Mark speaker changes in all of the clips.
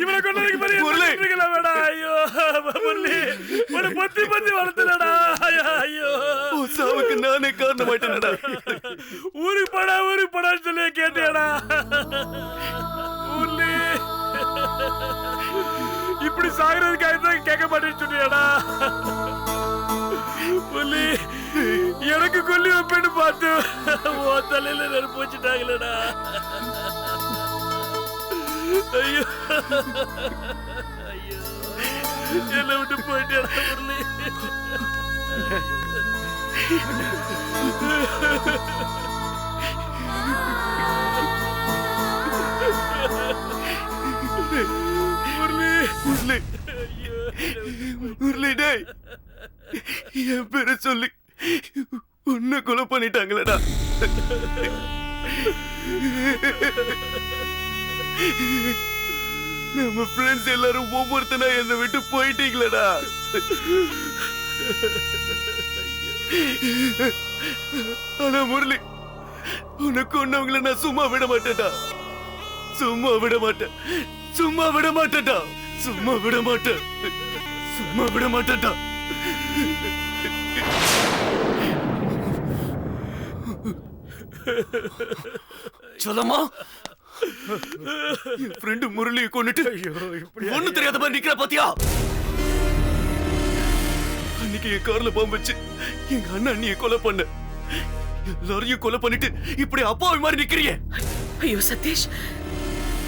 Speaker 1: இவனை கொண்டதுக்கு வேடா. ஐயோ முரளி, ஒரு பத்தி வளர்த்துலடா. ஐயோ
Speaker 2: சாவுக்கு நானே காரணமாயிட்டேன்டா.
Speaker 1: ஊருக்கு படான்னு சொல்லி கேட்டியாடா முரளி? இப்படி சாகுறதுக்காக கேட்க மாட்டேன்னு சொன்னியாடா முரளி? எனக்கு கொல்லி வைப்பேன்னு பார்த்து ஓ தலையில நெருப்பு வச்சுட்டாங்களடா. ஐயோ ஐயோ, என்னை விட்டு போயிட்டேடா முரளி.
Speaker 2: முரளி டேய், என் பேரை சொல்லி உன்னை கொலை பண்ணிட்டாங்களடா. நம்ம ஃப்ரெண்ட்ஸ் எல்லாரும் ஒவ்வொருத்தனா என்னை விட்டு போயிட்டீங்களடா. ஆனா முரளி, உனக்கு ஒன்னவங்களை நான் சும்மா விட மாட்டேன்டா. சும்மா விட மாட்டேன், சும்மா விட மாட்டேன்டா, சும்மா விட மாட்டேன், சும்மா விட மாட்டேன்டா. சொல்லமா, என் ஃப்ரெண்டு முரளியை கொண்டுட்டு ஒண்ணு தெரியாத மாதிரி நிக்கிற பாத்தியா? அன்னைக்கு என் கார்ல பாம்பு வச்சு எங்க அண்ணன் அண்ணியை கொலை பண்ண. எல்லாரையும் கொலை பண்ணிட்டு இப்படி அப்பாவி மாதிரி நிக்கிறிய.
Speaker 3: ஐயோ சதீஷ்,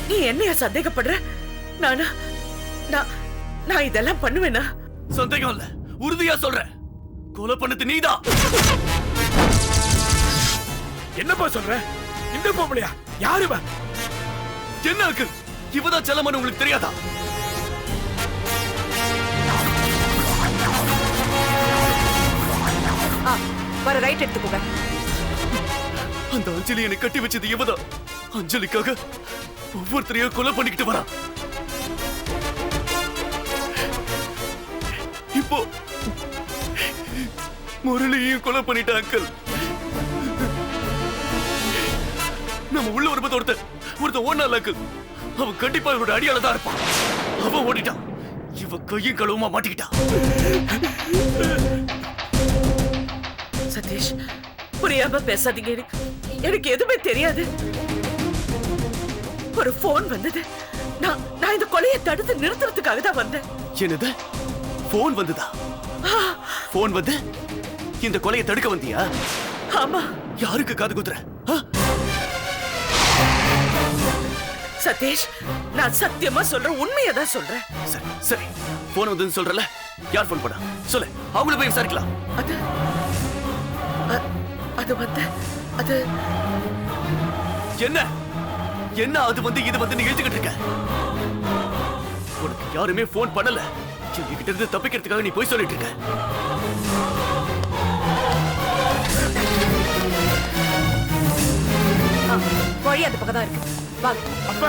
Speaker 3: நீ என்னைய சந்தேகப்படுற? நான் இதெல்லாம் பண்ணுவேனா?
Speaker 2: சந்தேகம் இல்ல, உறுதியா சொல்றேன். கொலை பண்ணது நீதான்.
Speaker 1: என்னப்பா சொல்ற? இந்த பொம்பளையா? யாருமா?
Speaker 2: என்ன இருக்கு? இவதான் செல்லமன்னு உங்களுக்கு தெரியாதா?
Speaker 3: வர ரைட் எடுத்துக்கோங்க.
Speaker 2: அந்த அஞ்சலி என்னை கட்டி வச்சது இவதான். அஞ்சலிக்காக ஒவ்வொருத்தரையும் கொலை பண்ணிக்கிட்டு வரா. இப்போ முரளியையும் கொலை பண்ணிட்ட அங்கிள். நம்ம உள்ள வரும்போது ஒருத்தன் ஓடனால அங்கிள். அவன் கண்டிப்பா இவரோட அடியால தான் இருப்பான். அவன் ஓடிட்டான். இவ கையும் களவுமா மாட்டிக்கிட்டான்.
Speaker 3: சதீஷ், புரியாம பேசாதீங்க. எனக்கு எதுவுமே தெரியாது. ஒரு போன் வந்தது. நான் இந்த கொலையை தடுத்து நிறுத்துறதுக்காக தான் வந்தேன்.
Speaker 2: என்னது? போன் வந்ததா? போன் வந்து இந்த கொலையை தடுக்க வந்தியா?
Speaker 3: ஆமா.
Speaker 2: யாருக்கு காது குத்துற?
Speaker 3: சதீஷ், நான் சத்தியமா சொல்றேன், உண்மையதான் சொல்றேன்.
Speaker 2: சரி சரி, போன் வந்ததுன்னு சொல்றல. யார் போன் பண்ணா சொல்லு, அவங்கள போய் விசாரிக்கலாம்.
Speaker 3: அது வந்து அது
Speaker 2: என்ன என்ன அது வந்து இது வந்து நீ எழுதிக்கிட்டு இருக்க? உனக்கு யாருமே போன் பண்ணல. என்கிட்ட இருந்து தப்பிக்கிறதுக்காக நீ போய் சொல்லிட்டு இருக்க.
Speaker 3: வழி அந்த பக்கம் தான் இருக்கு.
Speaker 1: அப்ப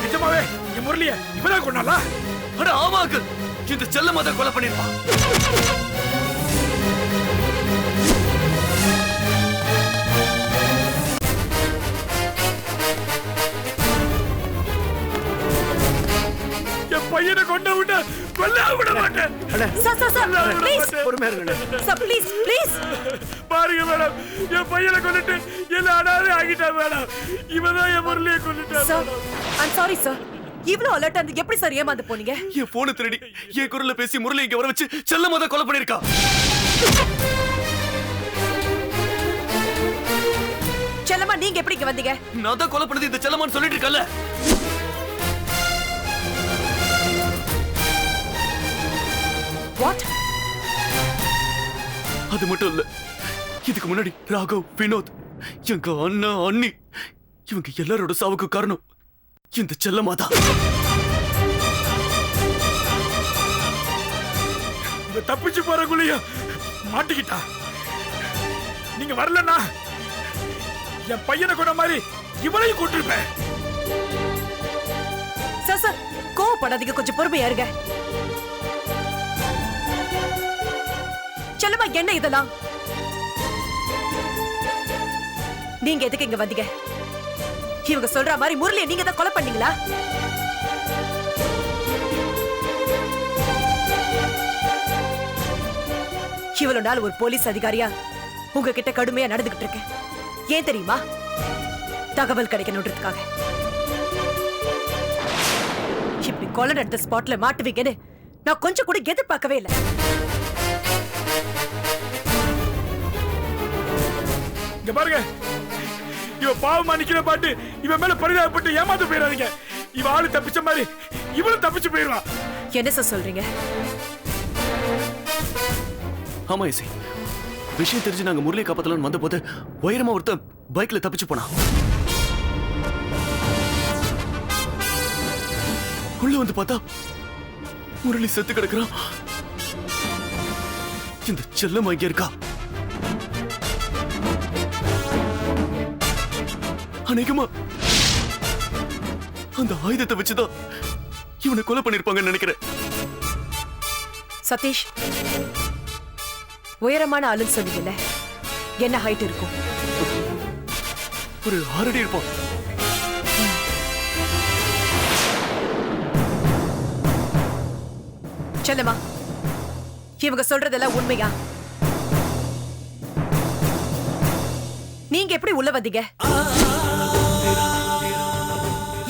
Speaker 1: நிஜமாவே என் முரளிய இவதான் கொண்டாளா?
Speaker 2: அட ஆமாக்கு, இந்த செல்லம்மா தான் கொலை பண்ணிருப்பான்.
Speaker 1: என் பையனை கொண்டு விட்டு கொல்ல விட மாட்டேன். பாருங்க மேடம், என் பையனை கொண்டுட்டு என்ன அனாதை ஆகிட்டா மேடம். இவதான் என் முரளியை கொண்டுட்டா.
Speaker 3: சாரி சார், இவ்ளோ அலர்ட் வந்து எப்படி சார் ஏமாந்து போனீங்க?
Speaker 2: என் போனை திருடி என் குரல்ல பேசி முரளி இங்க வர வச்சு செல்லம்மா தான் கொலை பண்ணிருக்கா.
Speaker 3: செல்லம்மா நீங்க எப்படி இங்க வந்தீங்க?
Speaker 2: நான் தான் கொலை பண்ணது இந்த செல்லம்மான்னு சொல்லிட்டு இருக்கல.
Speaker 3: What?
Speaker 2: அது மட்டும் இல்ல, இதுக்கு முன்னாடி ராகவ், வினோத், எங்க அண்ணா, அண்ணி, இவங்க எல்லாரோட சாவுக்கு காரணம் இந்த செல்லம்மா தான்.
Speaker 1: தப்பிச்சு போறக்குள்ளேயும் மாட்டிக்கிட்டா. நீங்க வரலன்னா என் பையனை கொண்ட மாதிரி இவளையும் கூட்டிருப்பேன்.
Speaker 3: சார் கோவப்படாதீங்க, கொஞ்சம் பொறுமையா இருங்க. செல்லம்மா என்ன இதெல்லாம்?
Speaker 4: நீங்க எதுக்கு இங்க வந்தீங்க? இவங்க சொல்ற மாதிரி முரளியை நீங்க தான் கொலை பண்ணீங்களா? இவ்வளவு நாள் ஒரு போலீஸ் அதிகாரியா உங்ககிட்ட கடுமையா நடந்துகிட்டு இருக்கேன். ஏன் தெரியுமா? தகவல் கிடைக்கணுன்றதுக்காக. இப்படி கொலை நடந்த ஸ்பாட்ல மாட்டுவீங்கன்னு நான் கொஞ்சம் கூட எதிர்பார்க்கவே இல்லை.
Speaker 1: இங்க பாருங்க, இவ பாவமா நிக்கிற பாட்டு இவன் மேல பரிதாபப்பட்டு ஏமாந்து போயிடாதீங்க. இவ ஆளு தப்பிச்ச மாதிரி இவளும் தப்பிச்சு போயிடுவான்.
Speaker 4: என்ன சார் சொல்றீங்க?
Speaker 2: ஆமா இசை, விஷயம் தெரிஞ்சு நாங்க முரளியை காப்பாத்தலாம்னு வந்த போது உயரமா ஒருத்தன் பைக்ல தப்பிச்சு போனா. உள்ள வந்து பார்த்தா முரளி செத்து கிடக்குறான். இந்த செல்லம் அங்க இருக்கா. அநேகமா அந்த ஆயுதத்தை வச்சுதான் இவனை கொலை பண்ணிருப்பாங்கன்னு நினைக்கிறேன்.
Speaker 4: சதீஷ், உயரமான ஆளுன்னு சொன்னீங்கல்ல, என்ன ஹைட் இருக்கும்?
Speaker 2: ஒரு 6 அடி இருப்பான்.
Speaker 4: செல்லம்மா, இவங்க சொல்றதெல்லாம் உண்மையா? நீங்க எப்படி உள்ள வந்தீங்க?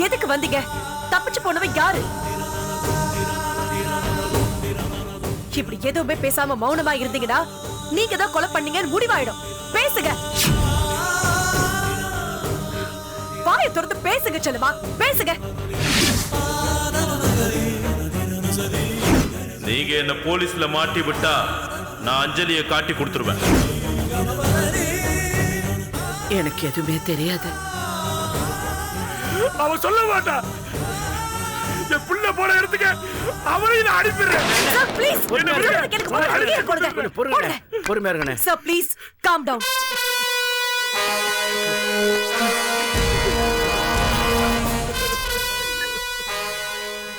Speaker 4: எதுக்கு வந்தீங்க? தப்பிச்சு போனவன் யாரு? இப்படி எதுவுமே பேசாம மௌனமா இருந்தீங்கன்னா நீங்க தான் கொலை பண்ணீங்கன்னு முடிவாயிடும். பேசுங்க, வாயை திறந்து பேசுங்க செல்லம்மா, பேசுங்க.
Speaker 5: நீங்க என்ன போலீஸ்ல மாட்டி விட்டா நான் அஞ்சலியை காட்டி கொடுத்துருவேன்.
Speaker 3: எனக்கு எதுவுமே தெரியாது.
Speaker 1: அவ சொல்ல மாட்டா. என் புள்ள போன இடத்துக்கு அவரையும் நான் அனுப்பிடுறேன்.
Speaker 4: Sir, please.
Speaker 1: என்ன விடுங்க.
Speaker 4: எனக்கு ஒரு வழியை கொடுங்க.
Speaker 6: பொறுமையா இருக்கணே.
Speaker 4: Sir, please, calm down.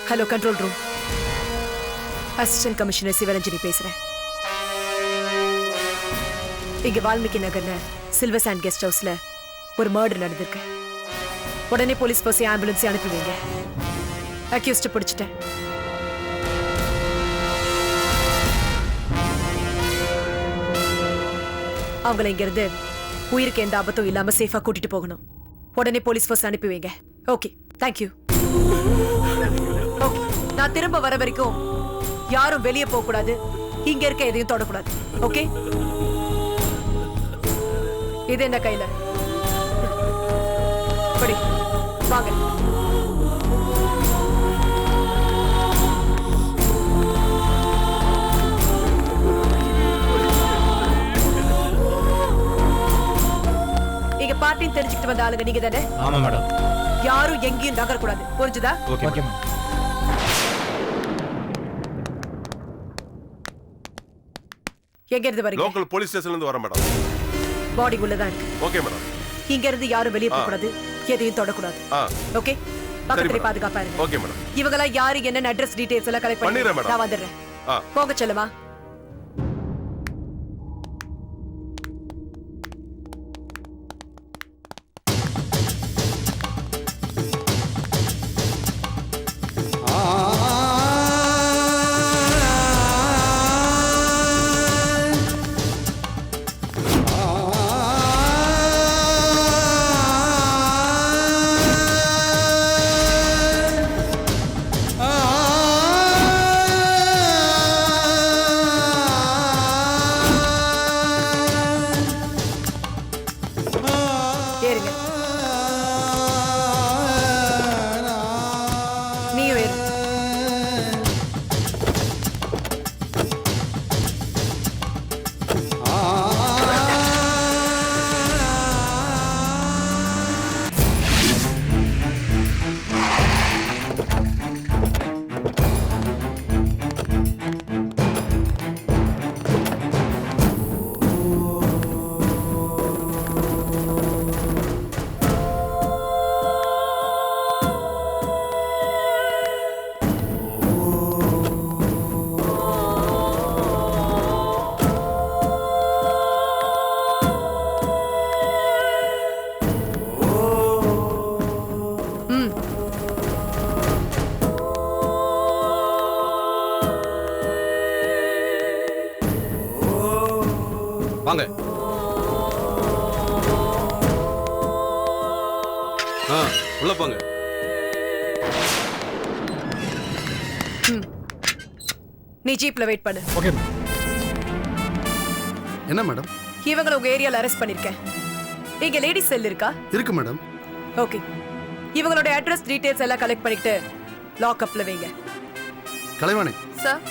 Speaker 4: Hello, control room. Assistant commissioner Sivaranjani பேசுறேன். இங்க வால்மீகி நகர்ல சில்வர் சாண்ட் கெஸ்ட் ஹவுஸ்ல ஒரு மர்டர் நடந்திருக்கு. உடனே போலீஸ் பஸ் ஆம்புலன்ஸ் அனுப்பி வைங்க. அக்யூஸ்ட் பிடிச்சிட்டேன். அவங்கள இங்க இருந்து உயிருக்கு எந்த ஆபத்தும் இல்லாம சேஃபா கூட்டிட்டு போகணும். உடனே போலீஸ் பஸ் அனுப்பி வைங்க. Okay, thank you. ஓகே, நான் திரும்ப வர வரைக்கும் யாரும் வெளியே போக கூடாது. இங்க இருக்க எதையும் தொடக்கூடாது. ஓகே? இது என்ன கையில? படி, வாங்க. இங்க பார்ட்டின்னு தெரிஞ்சுக்கிட்டு வந்த ஆளுங்க நீங்க தானே?
Speaker 6: ஆமா மேடம்.
Speaker 4: யாரும் எங்கேயும் நகரக்கூடாது. புரிஞ்சுதா?
Speaker 6: Okay ma'am.
Speaker 4: எங்க இருந்து வரீங்க?
Speaker 7: லோக்கல் போலீஸ் ஸ்டேஷன்ல இருந்து வரேன் மேடம்.
Speaker 4: பாடி உள்ளதா இருக்கு.
Speaker 7: Okay madam.
Speaker 4: இங்க இருந்து யாரும் வெளியே போக கூடாது. எதையும் தொடக்கூடாது. ஓகே? பக்கத்துல பாதுகாப்பா இருங்க.
Speaker 7: Okay madam.
Speaker 4: இவங்கள யாரு என்ன அட்ரஸ் டீடைல்ஸ் எல்லாம் கலெக்ட் பண்ணி
Speaker 7: பண்ணிடுறேன் மேடம்.
Speaker 4: நான் வந்துடுறேன். போங்க செல்லமா.
Speaker 2: வாங்க. உள்ள போங்க.
Speaker 4: நீ ஜீப்ல வெயிட் பண்ணு.
Speaker 1: ஓகே.
Speaker 6: என்ன மேடம்?
Speaker 4: இவங்களை உங்க ஏரியால அரெஸ்ட் பண்ணிருக்கேன். இங்க லேடிஸ் செல் இருக்கா?
Speaker 6: இருக்கு மேடம்.
Speaker 4: ஓகே. இவங்களோட அட்ரஸ் டீடைல்ஸ் எல்லாம் கலெக்ட் பண்ணிட்டு லாக்அப்ல வைங்க.
Speaker 6: கலைவாணி,
Speaker 3: சார்,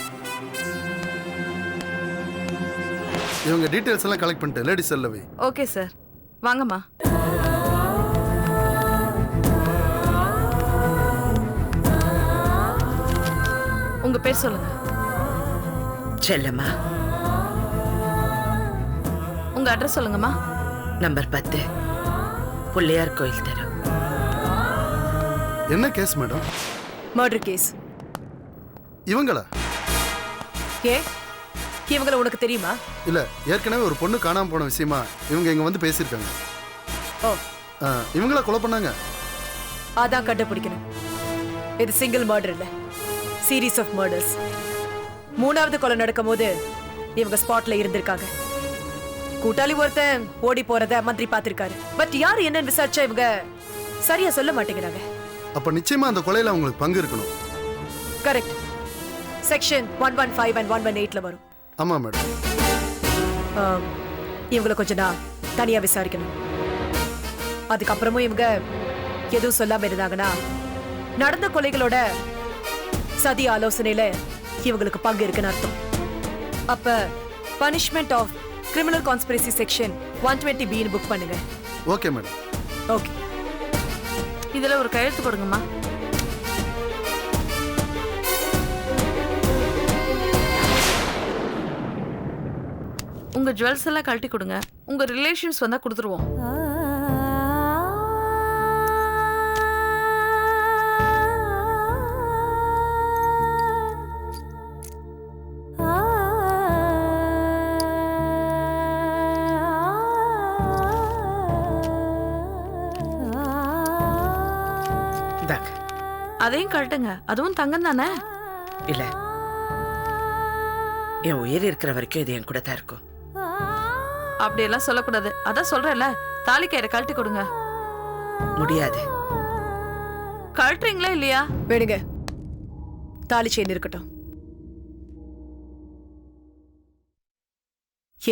Speaker 6: இவங்க டீடைல்ஸ் எல்லாம் கலெக்ட் பண்ணிட்டு லேடிஸ் செல்ல வை.
Speaker 3: Okay sir. வாங்கம்மா. உங்க பேர் சொல்லுங்க.
Speaker 7: செல்லம்மா.
Speaker 3: உங்க அட்ரஸ் சொல்லுங்கம்மா.
Speaker 7: நம்பர் 10 புள்ளையார் கோயில் தெரு.
Speaker 6: என்ன கேஸ் மேடம்?
Speaker 4: Murder case.
Speaker 6: இவங்களா?
Speaker 4: ஏ, இவங்கள உனக்கு தெரியுமா?
Speaker 6: இல்ல, ஏற்கனவே ஒரு பொண்ணு காணாம போன விஷயமா இவங்க இங்க வந்து பேசியிருக்காங்க.
Speaker 4: ஓ,
Speaker 6: இவங்களா கொலை பண்ணாங்க?
Speaker 4: அதான் கண்டுபிடிக்கணும். இது சிங்கிள் மர்டர் இல்ல, சீரீஸ் ஆஃப் மர்டர்ஸ். 3வது கொலை நடக்கும் போது இவங்க ஸ்பாட்ல இருந்திருக்காங்க. கூட்டாளி ஒருத்தன் ஓடி போறத மந்திரி பார்த்திருக்காரு. பட் யாரு என்னன்னு விசாரிச்சா இவங்க சரியா சொல்ல மாட்டேங்கிறாங்க.
Speaker 6: அப்ப நிச்சயமா அந்த கொலையில அவங்களுக்கு பங்கு இருக்கணும்.
Speaker 4: கரெக்ட். செக்ஷன் 115 and 118ல வரும்.
Speaker 6: ஆமா மேடம்.
Speaker 4: இவங்களை கொஞ்சம் நான் தனியா விசாரிக்கணும். அதுக்கப்புறமும் இவங்க எதுவும் சொல்லாம இருந்தாங்கன்னா நடந்த கொலைகளோட சதி ஆலோசனையில இவங்களுக்கு பங்கு இருக்குன்னு அர்த்தம். அப்ப punishment of criminal conspiracy section 120B book பண்ணுங்க.
Speaker 6: Okay madam.
Speaker 4: ஓகே.
Speaker 3: இதுல ஒரு கையெழுத்து போடுங்கம்மா. உங்க ஜுவல்ஸ் எல்லாம் கழட்டி கொடுங்க. உங்க ரிலேஷன்ஸ் வந்தா கொடுத்துருவோம். அதையும் கழட்டுங்க. அதுவும் தங்கம் தானே?
Speaker 7: இல்ல, என் உயிர் இருக்கிற வரைக்கும் இது என் கூட தான் இருக்கும்.
Speaker 3: அப்படியெல்லாம் சொல்லக்கூடாது. அதான் சொல்றேன்ல, தாலி கயிறை கழட்டி கொடுங்க.
Speaker 7: முடியாது.
Speaker 3: கழட்டுறீங்களா இல்லையா?
Speaker 4: வேணுங்க. தாலி செயின் இருக்கட்டும்.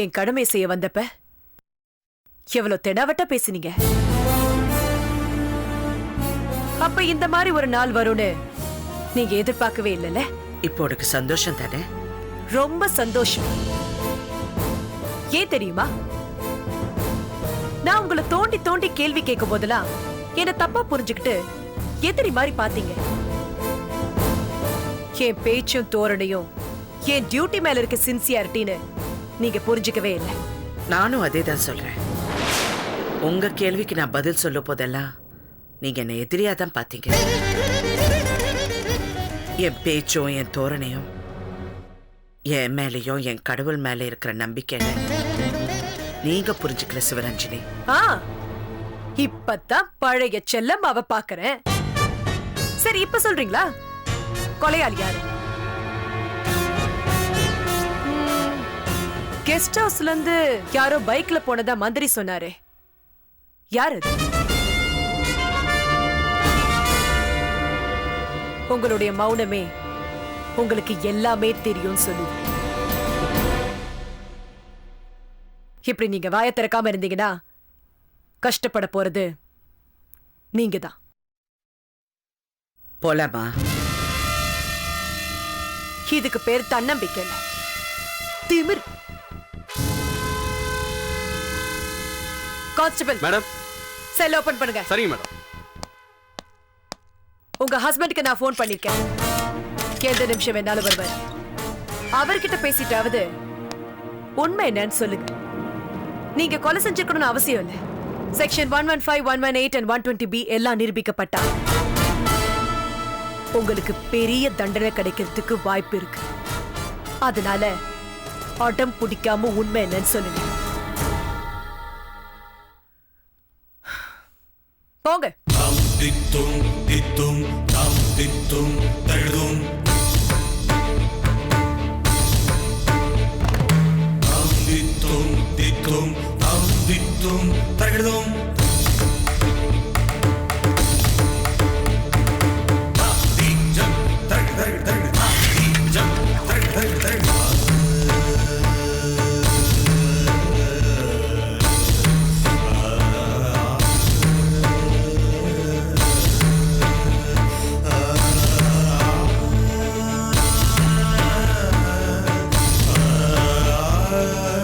Speaker 4: என் கடமை செய்ய வந்தப்ப எவ்வளவு தெடாவட்டா பேசினீங்க. அப்ப இந்த மாதிரி ஒரு நாள் வரும்னு நீங்க எதிர்பார்க்கவே இல்லைல்ல?
Speaker 7: இப்போ உனக்கு சந்தோஷம் தானே?
Speaker 4: ரொம்ப சந்தோஷம். ஏன் தெரியுமா? நான் உங்களை தோண்டி தோண்டி கேள்வி கேட்கும் போதெல்லாம் என்ன தப்பா புரிஞ்சுக்கிட்டு எதிரி மாதிரி பாத்தீங்க. என் பேச்சும் தோரணையும் என் டியூட்டி மேல இருக்க சின்சியாரிட்டின்னு நீங்க புரிஞ்சுக்கவே இல்லை.
Speaker 7: நானும் அதே தான் சொல்றேன். உங்க கேள்விக்கு நான் பதில் சொல்லும் போதெல்லாம் நீங்க என்ன எதிரியா தான் பாத்தீங்க. என் பேச்சும் என் தோரணையும் என் மேலேயும் என் கடவுள் மேல இருக்கிற நம்பிக்கைன்னு நீங்க புரிஞ்சுக்கல சிவரஞ்சினி.
Speaker 4: இப்பதான் பழைய செல்லம் அவ பாக்குறேன். சரி, இப்ப சொல்றீங்களா கொலையாளி யாரு? கெஸ்ட் ஹவுஸ்ல இருந்து யாரோ பைக்ல போனதா மந்திரி சொன்னாரே, யாரு அது? உங்களுடைய மௌனமே உங்களுக்கு எல்லாமே தெரியும் சொல்லுது. இப்படி நீங்க வாய திறக்காம இருந்தீங்கன்னா கஷ்டப்பட போறது நீங்க தான்.
Speaker 7: போலாமா?
Speaker 4: இதுக்கு பேர் தன்னம்பிக்கை இல்ல, திமிர். கான்ஸ்டபிள்
Speaker 2: மேடம்,
Speaker 4: செல் ஓபன் பண்ணுங்க.
Speaker 2: சரிங்க மேடம்.
Speaker 4: உங்க ஹஸ்பண்டுக்கு நான் போன் பண்ணிருக்கேன். எந்த நிமிஷம் வேணாலும் வருவார். அவர்கிட்ட பேசிட்டாவது உண்மை என்னன்னு சொல்லுங்க. நீங்க கொலை செஞ்சிருக்கணும்னு அவசியம் இல்லை. செக்ஷன் 115, 118 and 120B எல்லாம் நிரூபிக்கப்பட்டா உங்களுக்கு பெரிய தண்டனை கிடைக்கிறதுக்கு வாய்ப்பு இருக்கு. அதனால அடம் பிடிக்காம உண்மை என்னன்னு சொல்லுங்க. போங்க.